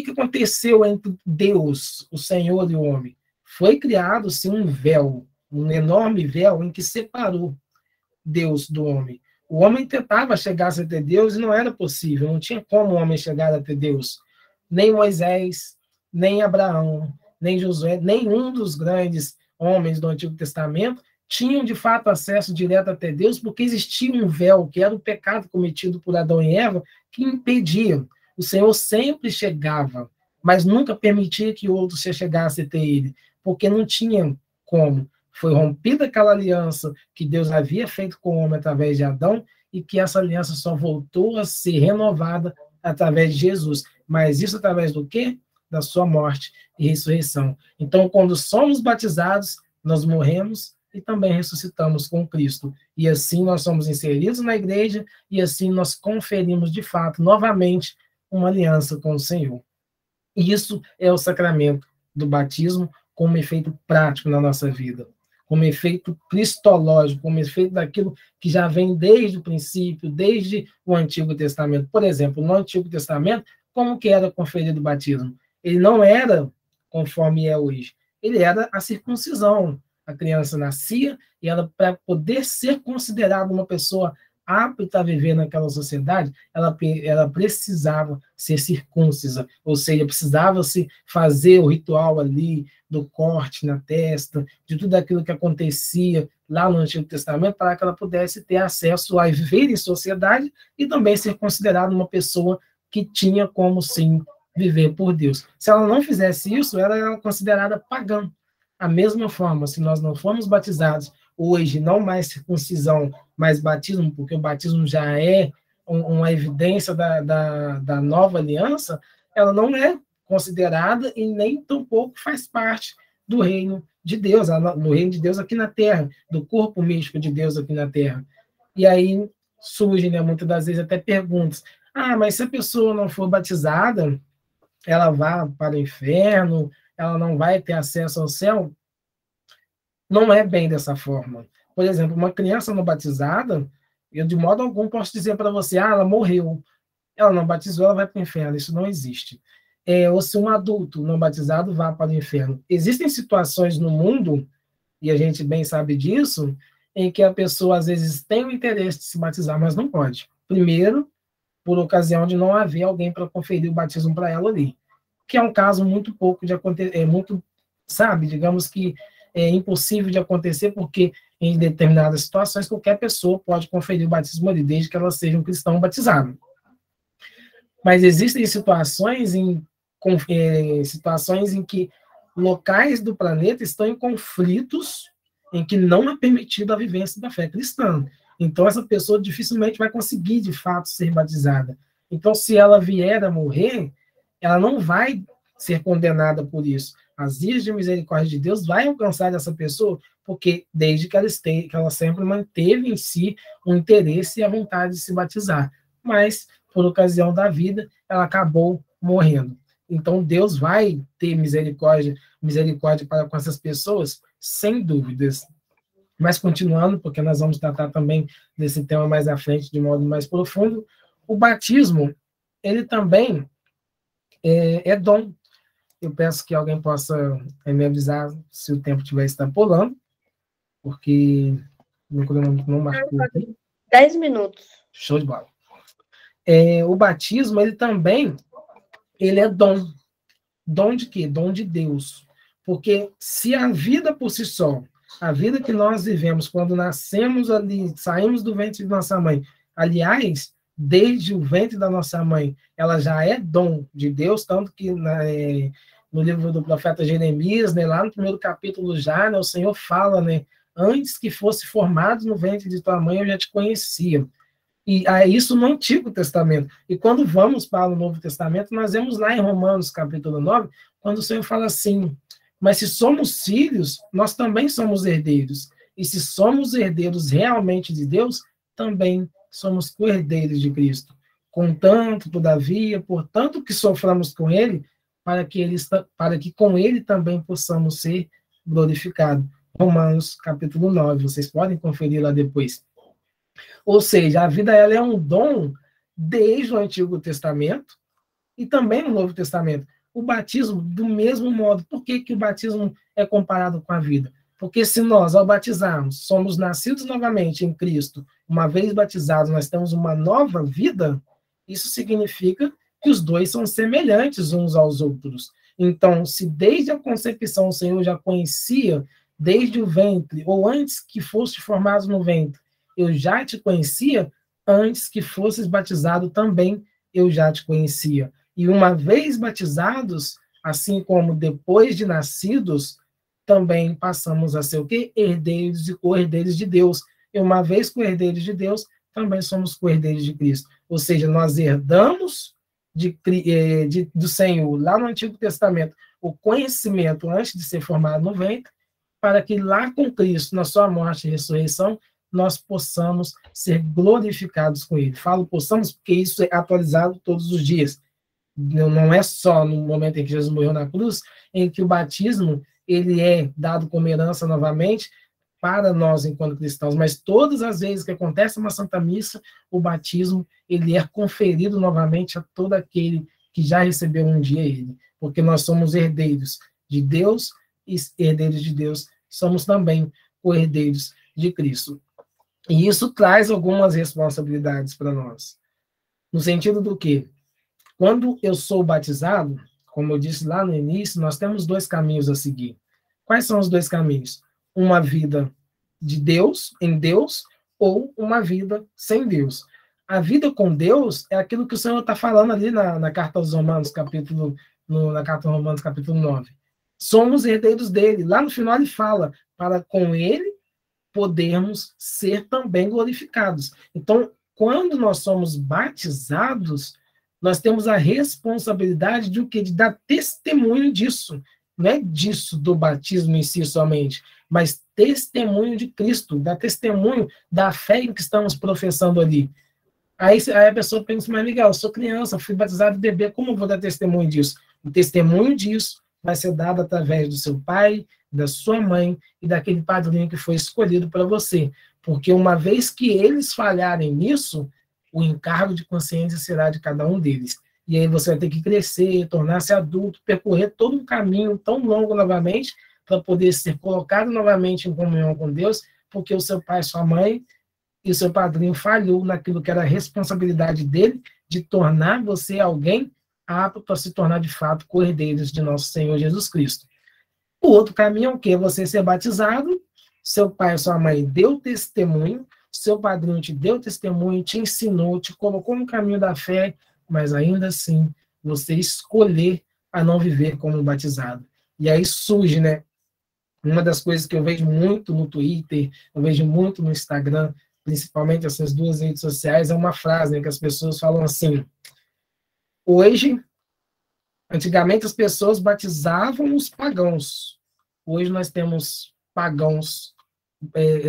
aconteceu entre Deus, o Senhor e o homem? Foi criado-se um véu, um enorme véu em que separou Deus do homem. O homem tentava chegar até Deus e não era possível, não tinha como o homem chegar até Deus. Nem Moisés, nem Abraão, nem Josué, nenhum dos grandes homens do Antigo Testamento tinham de fato acesso direto até Deus, porque existia um véu, que era o pecado cometido por Adão e Eva, que impedia. O Senhor sempre chegava, mas nunca permitia que outros chegassem até ele, porque não tinha como. Foi rompida aquela aliança que Deus havia feito com o homem através de Adão, e que essa aliança só voltou a ser renovada através de Jesus. Mas isso através do quê? Da sua morte e ressurreição. Então, quando somos batizados, nós morremos e também ressuscitamos com Cristo. E assim nós somos inseridos na igreja, e assim nós conferimos, de fato, novamente, uma aliança com o Senhor. E isso é o sacramento do batismo como efeito prático na nossa vida, como efeito cristológico, como efeito daquilo que já vem desde o princípio, desde o Antigo Testamento. Por exemplo, no Antigo Testamento, como que era conferido o batismo? Ele não era conforme é hoje. Ele era a circuncisão. A criança nascia e ela, para poder ser considerada uma pessoa apta a viver naquela sociedade, ela precisava ser circuncisada, ou seja, precisava se fazer o ritual ali do corte na testa, de tudo aquilo que acontecia lá no Antigo Testamento, para que ela pudesse ter acesso a viver em sociedade e também ser considerada uma pessoa que tinha como, sim, viver por Deus. Se ela não fizesse isso, ela era considerada pagã. A mesma forma, se nós não formos batizados hoje, não mais circuncisão, mas batismo, porque o batismo já é uma evidência da nova aliança, ela não é considerada e nem tampouco faz parte do reino de Deus, do reino de Deus aqui na Terra, do corpo místico de Deus aqui na Terra. E aí surgem, né, muitas das vezes até perguntas, mas se a pessoa não for batizada, ela vai para o inferno, ela não vai ter acesso ao céu? Não é bem dessa forma. Por exemplo, uma criança não batizada, eu de modo algum posso dizer para você, ela morreu, ela não batizou, ela vai para o inferno. Isso não existe. Ou se um adulto não batizado vai para o inferno. Existem situações no mundo, e a gente bem sabe disso, em que a pessoa às vezes tem o interesse de se batizar, mas não pode. Primeiro, por ocasião de não haver alguém para conferir o batismo para ela ali, que é um caso muito pouco de acontecer, digamos que é impossível de acontecer, porque em determinadas situações qualquer pessoa pode conferir o batismo ali, desde que ela seja um cristão batizado. Mas existem situações em que locais do planeta estão em conflitos em que não é permitida a vivência da fé cristã. Então, essa pessoa dificilmente vai conseguir, de fato, ser batizada. Então, se ela vier a morrer, ela não vai ser condenada por isso. As vias de misericórdia de Deus vai alcançar essa pessoa, porque desde que ela sempre manteve em si o interesse e a vontade de se batizar. Mas, por ocasião da vida, ela acabou morrendo. Então, Deus vai ter misericórdia para com essas pessoas, sem dúvidas. Mas, continuando, porque nós vamos tratar também desse tema mais à frente, de modo mais profundo, o batismo, ele também é dom. Eu peço que alguém possa me avisar se o tempo estiver extrapolando, porque meu cronômetro não marcou aqui. 10 minutos. Show de bola. O batismo, ele também é dom. Dom de quê? Dom de Deus. Porque se a vida por si só, a vida que nós vivemos quando nascemos ali, saímos do ventre de nossa mãe, aliás, desde o ventre da nossa mãe, ela já é dom de Deus, tanto que no livro do profeta Jeremias, né, lá no primeiro capítulo já, né, o Senhor fala, né, antes que fosse formado no ventre de tua mãe, eu já te conhecia. E isso no Antigo Testamento. E quando vamos para o Novo Testamento, nós vemos lá em Romanos capítulo 9, quando o Senhor fala assim, mas se somos filhos, nós também somos herdeiros. E se somos herdeiros realmente de Deus, também somos co-herdeiros de Cristo. Contanto, todavia, portanto que soframos com Ele, para que com Ele também possamos ser glorificados. Romanos, capítulo 9, vocês podem conferir lá depois. Ou seja, a vida ela é um dom desde o Antigo Testamento e também no Novo Testamento. O batismo, do mesmo modo. Por que o batismo é comparado com a vida? Porque se nós, ao batizarmos, somos nascidos novamente em Cristo, uma vez batizados, nós temos uma nova vida, isso significa que os dois são semelhantes uns aos outros. Então, se desde a concepção o Senhor já conhecia, desde o ventre, ou antes que fosse formado no ventre, eu já te conhecia, antes que fosses batizado também, eu já te conhecia. E uma vez batizados, assim como depois de nascidos, também passamos a ser o quê? Herdeiros e co-herdeiros de Deus. E uma vez co-herdeiros de Deus, também somos co-herdeiros de Cristo. Ou seja, nós herdamos do Senhor, lá no Antigo Testamento, o conhecimento antes de ser formado no ventre, para que lá com Cristo, na sua morte e ressurreição, nós possamos ser glorificados com ele. Falo possamos porque isso é atualizado todos os dias. Não é só no momento em que Jesus morreu na cruz, em que o batismo ele é dado como herança novamente para nós enquanto cristãos, mas todas as vezes que acontece uma Santa Missa, o batismo ele é conferido novamente a todo aquele que já recebeu um dia ele, porque nós somos herdeiros de Deus e herdeiros de Deus, somos também co-herdeiros de Cristo. E isso traz algumas responsabilidades para nós. No sentido do quê? Quando eu sou batizado, como eu disse lá no início, nós temos dois caminhos a seguir. Quais são os dois caminhos? Uma vida de Deus, em Deus, ou uma vida sem Deus. A vida com Deus é aquilo que o Senhor está falando ali na Carta aos Romanos, na Carta aos Romanos, capítulo 9. Somos herdeiros dele. Lá no final ele fala, para com ele podermos ser também glorificados. Então, quando nós somos batizados, nós temos a responsabilidade de o quê? De dar testemunho disso. Não é disso do batismo em si somente, mas testemunho de Cristo, dar testemunho da fé em que estamos professando ali. Aí a pessoa pensa, mas Miguel, eu sou criança, fui batizado de bebê, como eu vou dar testemunho disso? O testemunho disso vai ser dado através do seu pai, da sua mãe e daquele padrinho que foi escolhido para você. Porque uma vez que eles falharem nisso, o encargo de consciência será de cada um deles. E aí você vai ter que crescer, tornar-se adulto, percorrer todo um caminho tão longo novamente para poder ser colocado novamente em comunhão com Deus, porque o seu pai, sua mãe e o seu padrinho falhou naquilo que era a responsabilidade dele de tornar você alguém apto para se tornar de fato co-herdeiros de nosso Senhor Jesus Cristo. O outro caminho é o quê? Você ser batizado, seu pai, sua mãe deu testemunho, seu padrinho te deu testemunho, te ensinou, te colocou no caminho da fé, mas ainda assim você escolher a não viver como batizado. E aí surge, né? Uma das coisas que eu vejo muito no Twitter, eu vejo muito no Instagram, principalmente essas duas redes sociais, é uma frase, né, que as pessoas falam assim: hoje, antigamente as pessoas batizavam os pagãos, hoje nós temos pagãos,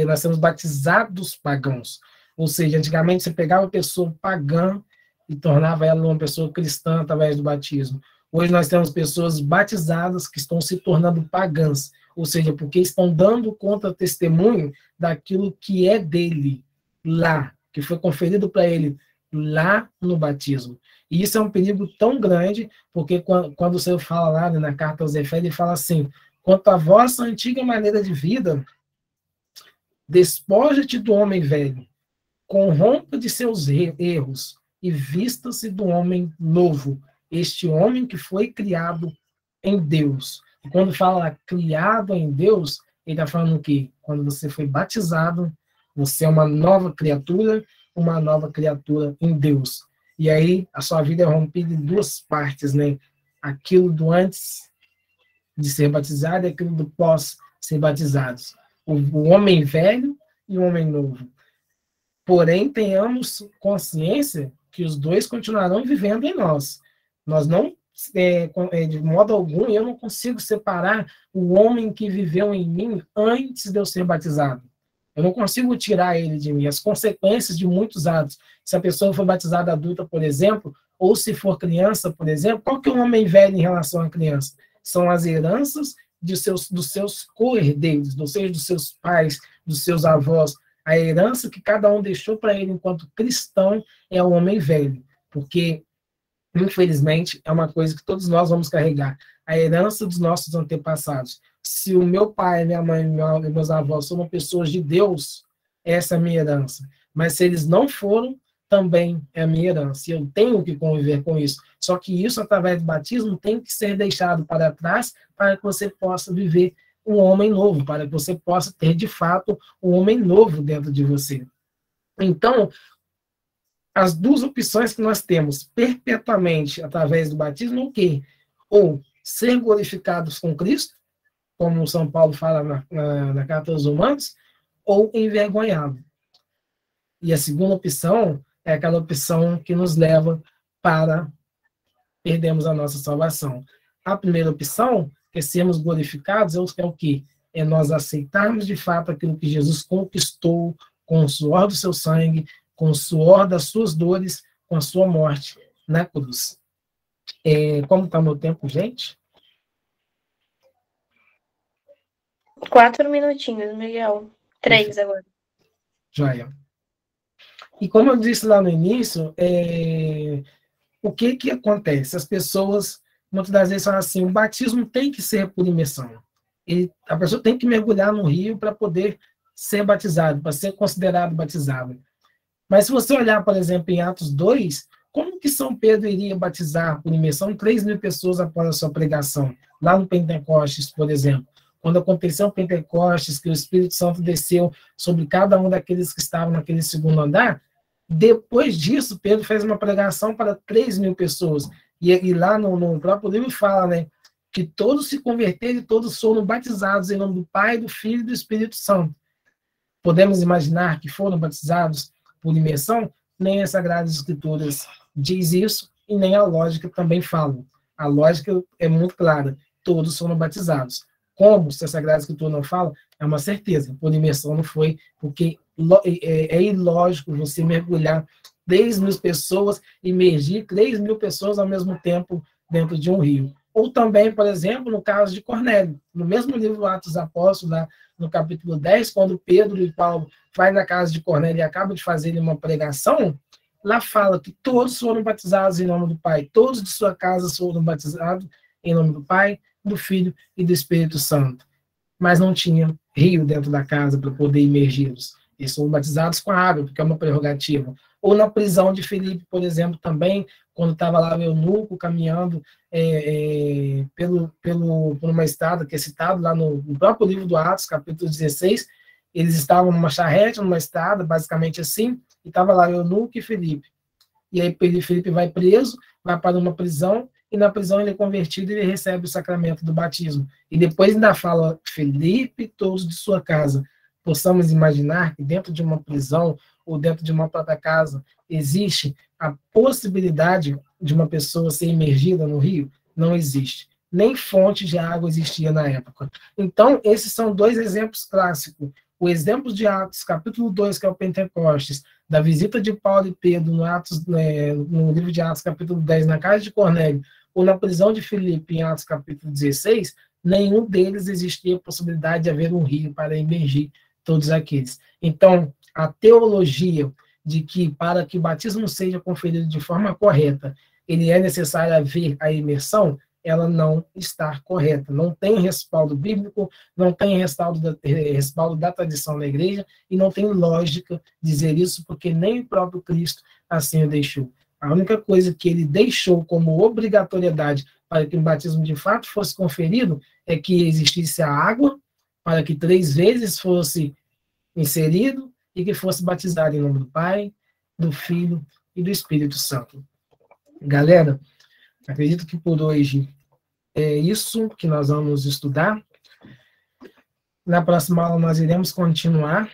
nós temos batizados pagãos. Ou seja, antigamente você pegava uma pessoa pagã e tornava ela uma pessoa cristã através do batismo. Hoje nós temos pessoas batizadas que estão se tornando pagãs, ou seja, porque estão dando contra-testemunho daquilo que é dele lá, que foi conferido para ele lá no batismo. E isso é um perigo tão grande, porque quando o Senhor fala lá, né, na carta aos Efésios, ele fala assim: quanto à vossa antiga maneira de vida, despoja-te do homem velho, corrompa de seus erros e vista-se do homem novo, este homem que foi criado em Deus. E quando fala criado em Deus, ele está falando que quando você foi batizado, você é uma nova criatura em Deus. E aí a sua vida é rompida em duas partes, né? Aquilo do antes de ser batizado e aquilo do pós ser batizados. O homem velho e o homem novo. Porém, tenhamos consciência que os dois continuarão vivendo em nós. Nós não, de modo algum, eu não consigo separar o homem que viveu em mim antes de eu ser batizado. Eu não consigo tirar ele de mim. As consequências de muitos atos. Se a pessoa for batizada adulta, por exemplo, ou se for criança, por exemplo, qual que é o homem velho em relação à criança? São as heranças dos seus co-herdeiros, ou seja, dos seus pais, dos seus avós. A herança que cada um deixou para ele enquanto cristão é o homem velho. Porque, infelizmente, é uma coisa que todos nós vamos carregar. A herança dos nossos antepassados. Se o meu pai, minha mãe e meus avós são pessoas de Deus, essa é a minha herança. Mas se eles não foram, também é a minha herança. E eu tenho que conviver com isso. Só que isso, através do batismo, tem que ser deixado para trás para que você possa viver um homem novo, para que você possa ter, de fato, um homem novo dentro de você. Então, as duas opções que nós temos perpetuamente através do batismo, o quê? Ou ser glorificados com Cristo, como São Paulo fala na Carta aos Romanos, ou envergonhado. E a segunda opção é aquela opção que nos leva para perdermos a nossa salvação. A primeira opção, que é sermos glorificados, é o quê? é nós aceitarmos de fato aquilo que Jesus conquistou com o suor do seu sangue, com o suor das suas dores, com a sua morte na cruz. Como está o meu tempo, gente? 4 minutinhos, Miguel. 3 agora. Joia. E como eu disse lá no início, o que acontece? As pessoas, muitas das vezes, falam assim, o batismo tem que ser por imersão. A pessoa tem que mergulhar no rio para poder ser batizado, para ser considerado batizado. Mas se você olhar, por exemplo, em Atos 2, como que São Pedro iria batizar por imersão 3.000 pessoas após a sua pregação? Lá no Pentecostes, por exemplo. Quando aconteceu o Pentecostes, que o Espírito Santo desceu sobre cada um daqueles que estavam naquele segundo andar, depois disso, Pedro fez uma pregação para 3.000 pessoas. E lá no próprio livro fala, né, que todos se converteram e todos foram batizados em nome do Pai, do Filho e do Espírito Santo. Podemos imaginar que foram batizados por imersão? Nem as Sagradas Escrituras diz isso, e nem a lógica também fala. A lógica é muito clara, todos foram batizados. Como, se a Sagrada Escritura não fala, é uma certeza, por imersão não foi, porque é ilógico você mergulhar 3.000 pessoas, imergir 3.000 pessoas ao mesmo tempo dentro de um rio. Ou também, por exemplo, no caso de Cornélio, no mesmo livro Atos dos Apóstolos, lá no capítulo 10, quando Pedro e Paulo vai na casa de Cornélio e acabam de fazer uma pregação, lá fala que todos foram batizados em nome do Pai, todos de sua casa foram batizados em nome do Pai, do Filho e do Espírito Santo. Mas não tinha rio dentro da casa para poder imergi-los. Eles foram batizados com a água, porque é uma prerrogativa. Ou na prisão de Filipe, por exemplo, também, quando estava lá o eunuco caminhando por uma estrada que é citado lá no próprio livro do Atos, capítulo 16, eles estavam numa charrete, numa estrada, basicamente assim, e estava lá o eunuco e Filipe. E aí Filipe vai preso, vai para uma prisão, e na prisão ele é convertido e ele recebe o sacramento do batismo. E depois ainda fala, Filipe, todos de sua casa. Possamos imaginar que dentro de uma prisão ou dentro de uma própria casa existe a possibilidade de uma pessoa ser imergida no rio? Não existe. Nem fonte de água existia na época. Então, esses são dois exemplos clássicos. O exemplo de Atos, capítulo 2, que é o Pentecostes, da visita de Paulo e Pedro no livro de Atos, capítulo 10, na casa de Cornélio, ou na prisão de Filipe, em Atos, capítulo 16, nenhum deles existia a possibilidade de haver um rio para imergir todos aqueles. Então, a teologia de que, para que o batismo seja conferido de forma correta, ele é necessário haver a imersão, ela não está correta. Não tem respaldo bíblico, não tem respaldo da tradição da igreja, e não tem lógica dizer isso, porque nem o próprio Cristo assim o deixou. A única coisa que ele deixou como obrigatoriedade para que o batismo de fato fosse conferido é que existisse a água, para que 3 vezes fosse inserido e que fosse batizado em nome do Pai, do Filho e do Espírito Santo. Galera, acredito que por hoje é isso que nós vamos estudar. Na próxima aula nós iremos continuar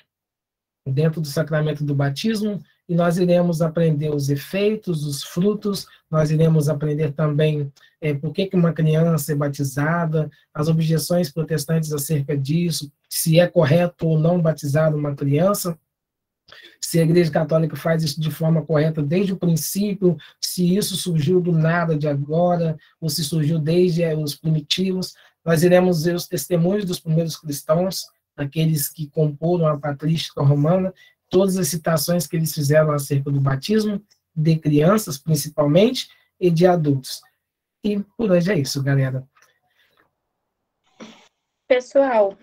dentro do sacramento do batismo e nós iremos aprender os efeitos, os frutos, nós iremos aprender também por que uma criança é batizada, as objeções protestantes acerca disso, se é correto ou não batizar uma criança, se a Igreja Católica faz isso de forma correta desde o princípio, se isso surgiu do nada de agora, ou se surgiu desde os primitivos. Nós iremos ver os testemunhos dos primeiros cristãos, aqueles que comporam a patrística romana, todas as citações que eles fizeram acerca do batismo, de crianças principalmente, e de adultos. E por hoje é isso, galera. Pessoal,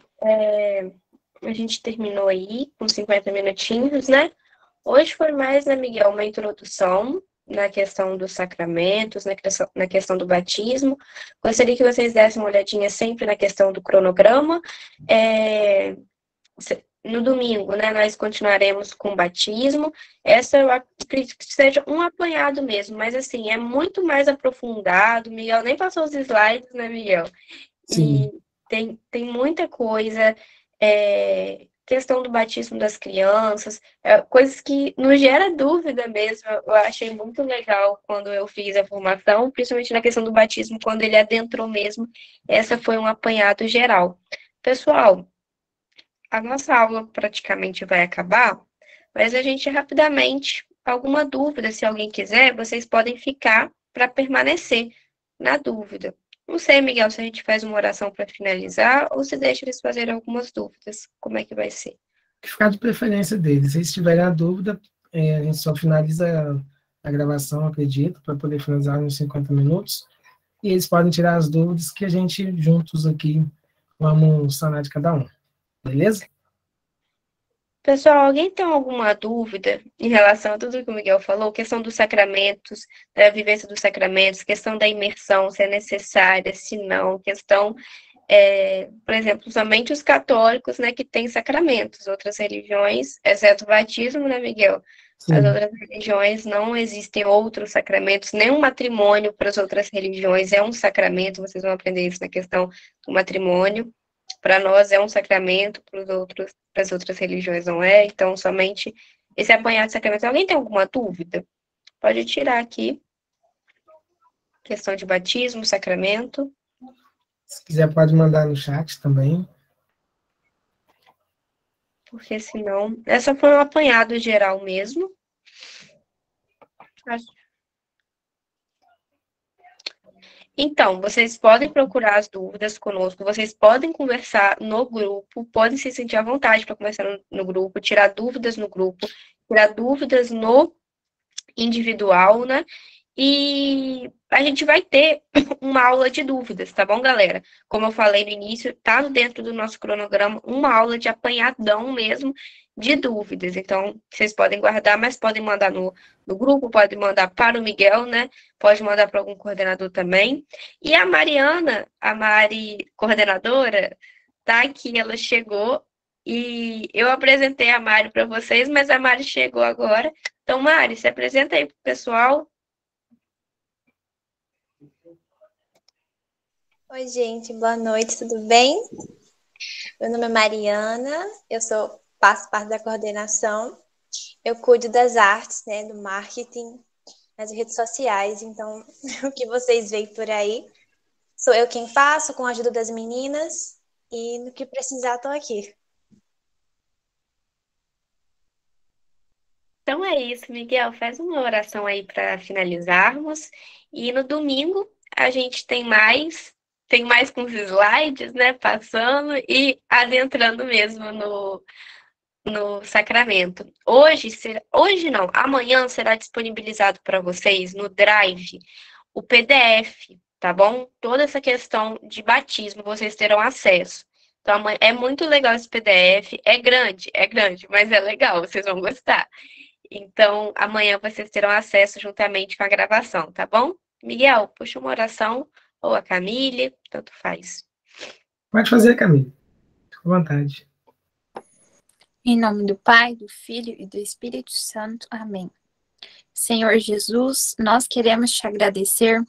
a gente terminou aí com 50 minutinhos, né? Hoje foi mais, né, Miguel, uma introdução na questão dos sacramentos, na questão do batismo. Gostaria que vocês dessem uma olhadinha sempre na questão do cronograma. No domingo, né, nós continuaremos com o batismo. Essa eu acredito que seja um apanhado mesmo, mas assim, é muito mais aprofundado. Miguel nem passou os slides, né, Miguel? Sim. E tem muita coisa, questão do batismo das crianças, coisas que nos gera dúvida mesmo. Eu achei muito legal quando eu fiz a formação, principalmente na questão do batismo, quando ele adentrou mesmo. Essa foi um apanhado geral. Pessoal, a nossa aula praticamente vai acabar, mas a gente rapidamente, alguma dúvida, se alguém quiser, vocês podem ficar para permanecer na dúvida. Não sei, Miguel, se a gente faz uma oração para finalizar ou se deixa eles fazerem algumas dúvidas. Como é que vai ser? Ficar de preferência deles. Se eles tiverem a dúvida, a gente só finaliza a gravação, acredito, para poder finalizar nos 50 minutos. E eles podem tirar as dúvidas que a gente, juntos aqui, vamos sanar de cada um. Beleza? Pessoal, alguém tem alguma dúvida em relação a tudo que o Miguel falou? Questão dos sacramentos, da vivência dos sacramentos, questão da imersão, se é necessária, se não, questão, por exemplo, somente os católicos, né, que têm sacramentos, outras religiões, exceto o batismo, né, Miguel? Sim. As outras religiões não existem outros sacramentos, nem um matrimônio para as outras religiões é um sacramento, vocês vão aprender isso na questão do matrimônio. Para nós é um sacramento, para as outras religiões não é, então somente esse apanhado de sacramentos. Alguém tem alguma dúvida? Pode tirar aqui. Questão de batismo, sacramento. Se quiser, pode mandar no chat também. Porque senão... Essa foi um apanhado geral mesmo. Então, vocês podem procurar as dúvidas conosco, vocês podem conversar no grupo, podem se sentir à vontade para conversar no grupo, tirar dúvidas no grupo, tirar dúvidas no individual, né? E a gente vai ter uma aula de dúvidas, tá bom, galera? Como eu falei no início, tá dentro do nosso cronograma uma aula de apanhadão mesmo de dúvidas. Então, vocês podem guardar, mas podem mandar no grupo, podem mandar para o Miguel, né? Pode mandar para algum coordenador também. E a Mariana, a Mari, coordenadora, tá aqui, ela chegou e eu apresentei a Mari para vocês, mas a Mari chegou agora. Então, Mari, se apresenta aí para o pessoal. Oi, gente, boa noite, tudo bem? Meu nome é Mariana, faço parte da coordenação, eu cuido das artes, né, do marketing, nas redes sociais, então o que vocês veem por aí, sou eu quem faço, com a ajuda das meninas, e no que precisar, estou aqui. Então é isso, Miguel, faz uma oração aí para finalizarmos, e no domingo a gente tem mais com os slides, né, passando e adentrando mesmo no sacramento. Hoje não, amanhã será disponibilizado para vocês no Drive o PDF, tá bom? Toda essa questão de batismo, vocês terão acesso. Então, é muito legal esse PDF, é grande, mas é legal, vocês vão gostar. Então, amanhã vocês terão acesso juntamente com a gravação, tá bom? Miguel, puxa uma oração, ou a Camille, tanto faz. Pode fazer, Camille. Fique à vontade. Em nome do Pai, do Filho e do Espírito Santo. Amém. Senhor Jesus, nós queremos te agradecer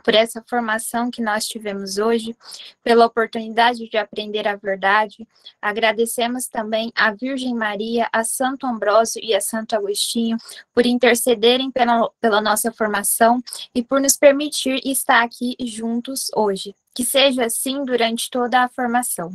por essa formação que nós tivemos hoje, pela oportunidade de aprender a verdade. Agradecemos também à Virgem Maria, a Santo Ambrósio e a Santo Agostinho por intercederem pela nossa formação e por nos permitir estar aqui juntos hoje. Que seja assim durante toda a formação.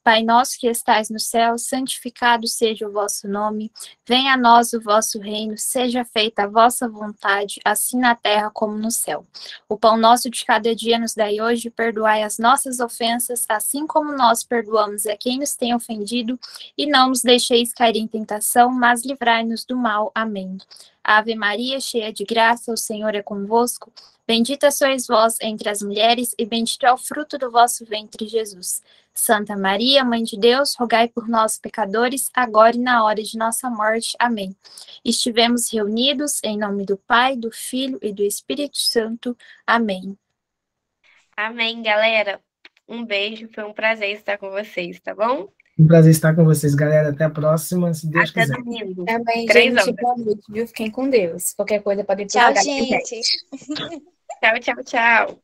Pai nosso que estais no céu, santificado seja o vosso nome. Venha a nós o vosso reino, seja feita a vossa vontade, assim na terra como no céu. O pão nosso de cada dia nos dai hoje, perdoai as nossas ofensas, assim como nós perdoamos a quem nos tem ofendido, e não nos deixeis cair em tentação, mas livrai-nos do mal. Amém. Ave Maria, cheia de graça, o Senhor é convosco. Bendita sois vós entre as mulheres, e bendito é o fruto do vosso ventre, Jesus. Santa Maria, Mãe de Deus, rogai por nós, pecadores, agora e na hora de nossa morte. Amém. Estivemos reunidos em nome do Pai, do Filho e do Espírito Santo. Amém. Amém, galera. Um beijo, foi um prazer estar com vocês, tá bom? Um prazer estar com vocês, galera. Até a próxima, se Deus quiser. Até domingo. Também, 3 gente, horas. boa noite, viu? Fiquem com Deus. Qualquer coisa podem Tchau, procurar. gente! Tchau, tchau, tchau.